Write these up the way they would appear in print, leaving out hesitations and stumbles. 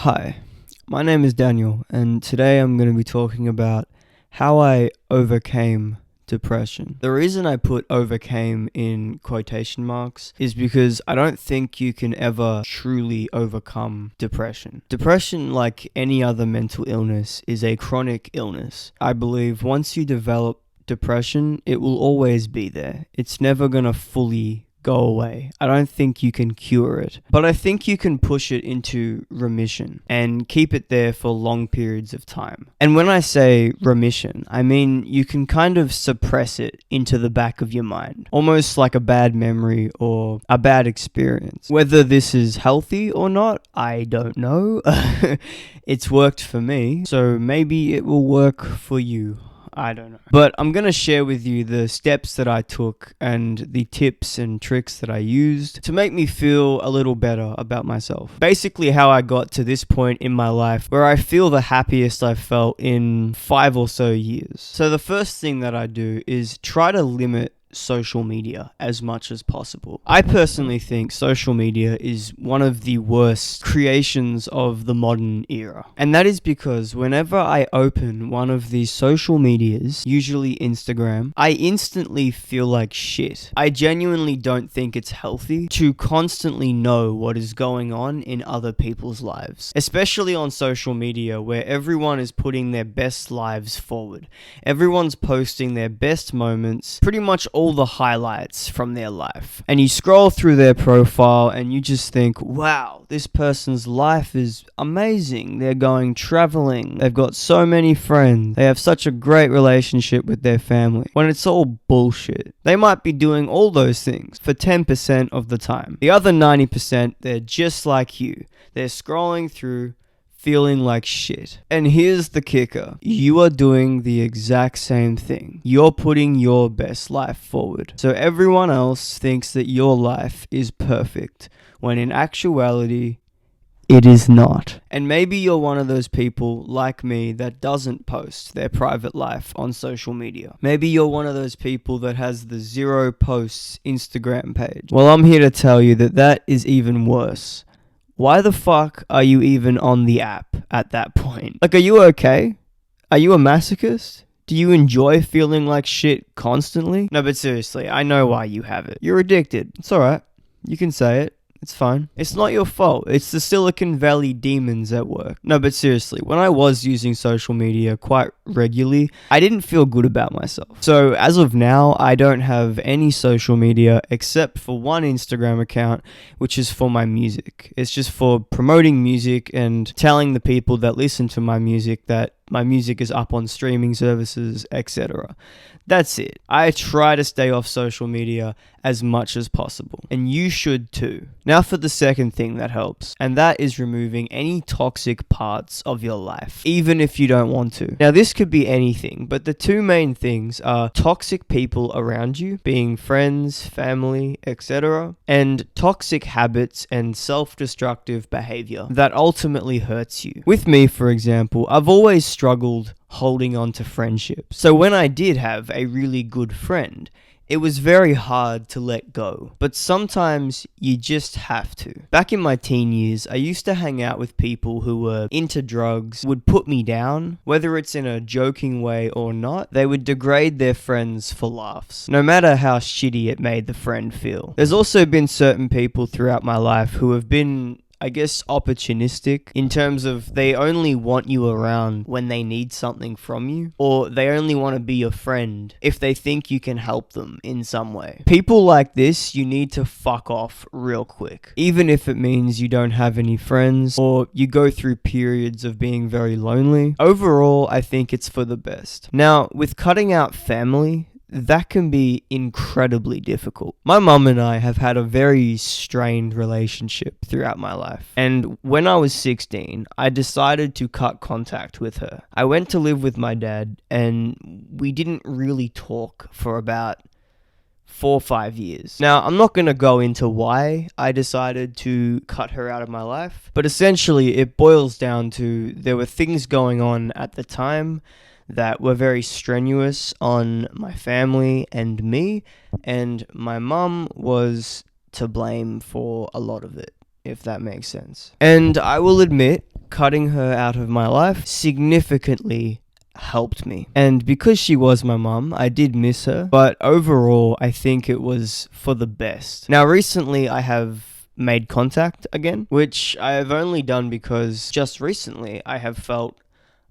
Hi, my name is Daniel, and today I'm going to be talking about how I overcame depression. The reason I put overcame in quotation marks is because I don't think you can ever truly overcome depression. Depression, like any other mental illness, is a chronic illness. I believe once you develop depression, it will always be there. It's never going to fully go away. I don't think you can cure it, but I think you can push it into remission and keep it there for long periods of time. And when I say remission, I mean you can kind of suppress it into the back of your mind, almost like a bad memory or a bad experience. Whether this is healthy or not, I don't know. It's worked for me, so maybe it will work for you. I don't know. But I'm going to share with you the steps that I took and the tips and tricks that I used to make me feel a little better about myself. Basically, how I got to this point in my life where I feel the happiest I've felt in 5 or so years. So the first thing that I do is try to limit social media as much as possible. I personally think social media is one of the worst creations of the modern era. And that is because whenever I open one of these social medias, usually Instagram, I instantly feel like shit. I genuinely don't think it's healthy to constantly know what is going on in other people's lives, especially on social media where everyone is putting their best lives forward. Everyone's posting their best moments, pretty much all the highlights from their life. And you scroll through their profile and you just think, wow, this person's life is amazing. They're going traveling. They've got so many friends. They have such a great relationship with their family. When it's all bullshit. They might be doing all those things for 10% of the time. The other 90%, they're just like you. They're scrolling through feeling like shit. And here's the kicker. You are doing the exact same thing. You're putting your best life forward. So everyone else thinks that your life is perfect, when in actuality, it is not. And maybe you're one of those people like me that doesn't post their private life on social media. Maybe you're one of those people that has the 0 posts Instagram page. Well, I'm here to tell you that that is even worse. Why the fuck are you even on the app at that point? Like, are you okay? Are you a masochist? Do you enjoy feeling like shit constantly? No, but seriously, I know why you have it. You're addicted. It's alright. You can say it. It's fine. It's not your fault. It's the Silicon Valley demons at work. No, but seriously, when I was using social media quite regularly, I didn't feel good about myself. So as of now, I don't have any social media except for one Instagram account, which is for my music. It's just for promoting music and telling the people that listen to my music that my music is up on streaming services, etc. That's it. I try to stay off social media as much as possible. And you should too. Now for the second thing that helps. And that is removing any toxic parts of your life, even if you don't want to. Now this could be anything, but the two main things are toxic people around you, being friends, family, etc. And toxic habits and self-destructive behavior that ultimately hurts you. With me, for example, I've always struggled holding on to friendships. So when I did have a really good friend, it was very hard to let go, but sometimes you just have to. Back in my teen years, I used to hang out with people who were into drugs, would put me down, whether it's in a joking way or not. They would degrade their friends for laughs, no matter how shitty it made the friend feel. There's also been certain people throughout my life who have been, I guess, opportunistic in terms of they only want you around when they need something from you, or they only want to be your friend if they think you can help them in some way. People like this, you need to fuck off real quick, even if it means you don't have any friends or you go through periods of being very lonely. Overall, I think it's for the best. Now, with cutting out family, that can be incredibly difficult. My mum and I have had a very strained relationship throughout my life. And when I was 16, I decided to cut contact with her. I went to live with my dad and we didn't really talk for about 4 or 5 years. Now, I'm not going to go into why I decided to cut her out of my life, but essentially it boils down to there were things going on at the time that were very strenuous on my family and me, and my mum was to blame for a lot of it, if that makes sense. And I will admit, cutting her out of my life significantly helped me. And because she was my mum, I did miss her, but overall, I think it was for the best. Now, recently, I have made contact again, which I have only done because just recently I have felt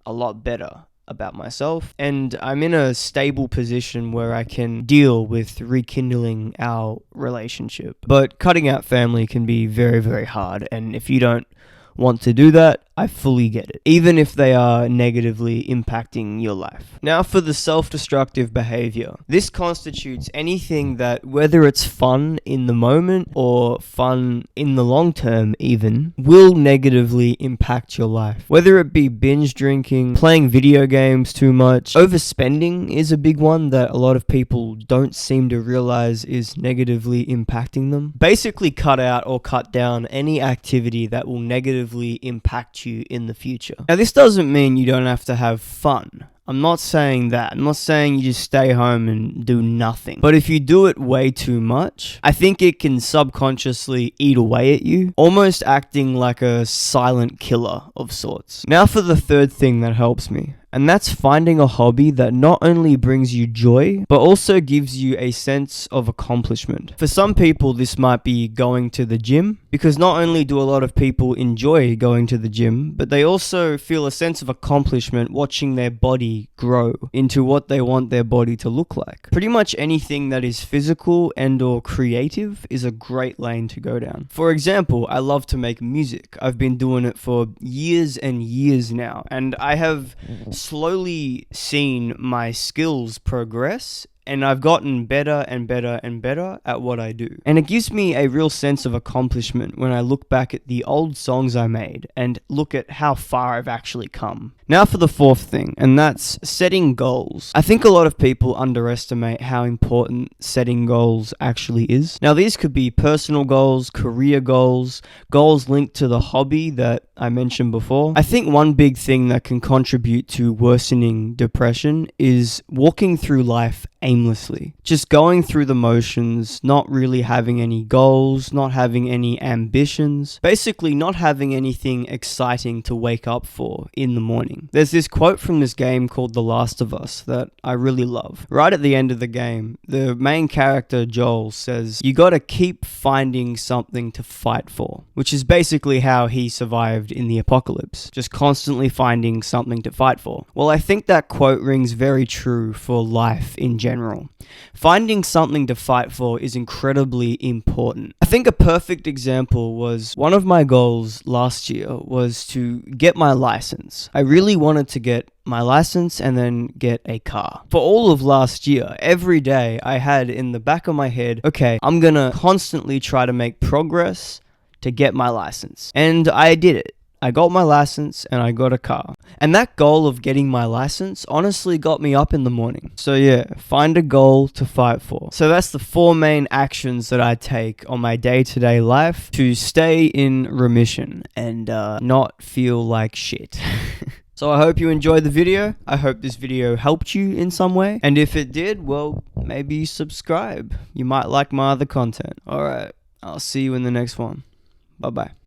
a lot better about myself, and I'm in a stable position where I can deal with rekindling our relationship. But cutting out family can be very, very hard, and if you don't want to do that, I fully get it, even if they are negatively impacting your life. Now for the self-destructive behavior. This constitutes anything that, whether it's fun in the moment or fun in the long term even, will negatively impact your life. Whether it be binge drinking, playing video games too much, overspending is a big one that a lot of people don't seem to realize is negatively impacting them. Basically cut out or cut down any activity that will negatively impact you in the future. Now, this doesn't mean you don't have to have fun. I'm not saying that. I'm not saying you just stay home and do nothing. But if you do it way too much, I think it can subconsciously eat away at you, almost acting like a silent killer of sorts. Now for the third thing that helps me. And that's finding a hobby that not only brings you joy, but also gives you a sense of accomplishment. For some people, this might be going to the gym, because not only do a lot of people enjoy going to the gym, but they also feel a sense of accomplishment watching their body grow into what they want their body to look like. Pretty much anything that is physical and or creative is a great lane to go down. For example, I love to make music. I've been doing it for years and years now, and I have slowly seen my skills progress, and I've gotten better and better and better at what I do. And it gives me a real sense of accomplishment when I look back at the old songs I made and look at how far I've actually come. Now for the fourth thing, and that's setting goals. I think a lot of people underestimate how important setting goals actually is. Now these could be personal goals, career goals, goals linked to the hobby that I mentioned before. I think one big thing that can contribute to worsening depression is walking through life aimlessly. Just going through the motions, not really having any goals, not having any ambitions, basically not having anything exciting to wake up for in the morning. There's this quote from this game called The Last of Us that I really love. Right at the end of the game, the main character Joel says, "You gotta keep finding something to fight for," which is basically how he survived in the apocalypse. Just constantly finding something to fight for. Well, I think that quote rings very true for life in general. Finding something to fight for is incredibly important. I think a perfect example was one of my goals last year was to get my license. I really wanted to get my license and then get a car. For all of last year, every day I had in the back of my head, okay, I'm gonna constantly try to make progress to get my license. And I did it. I got my license and I got a car. And that goal of getting my license honestly got me up in the morning. So yeah, find a goal to fight for. So that's the 4 main actions that I take on my day-to-day life to stay in remission and not feel like shit. So I hope you enjoyed the video. I hope this video helped you in some way. And if it did, well, maybe subscribe. You might like my other content. Alright, I'll see you in the next one. Bye-bye.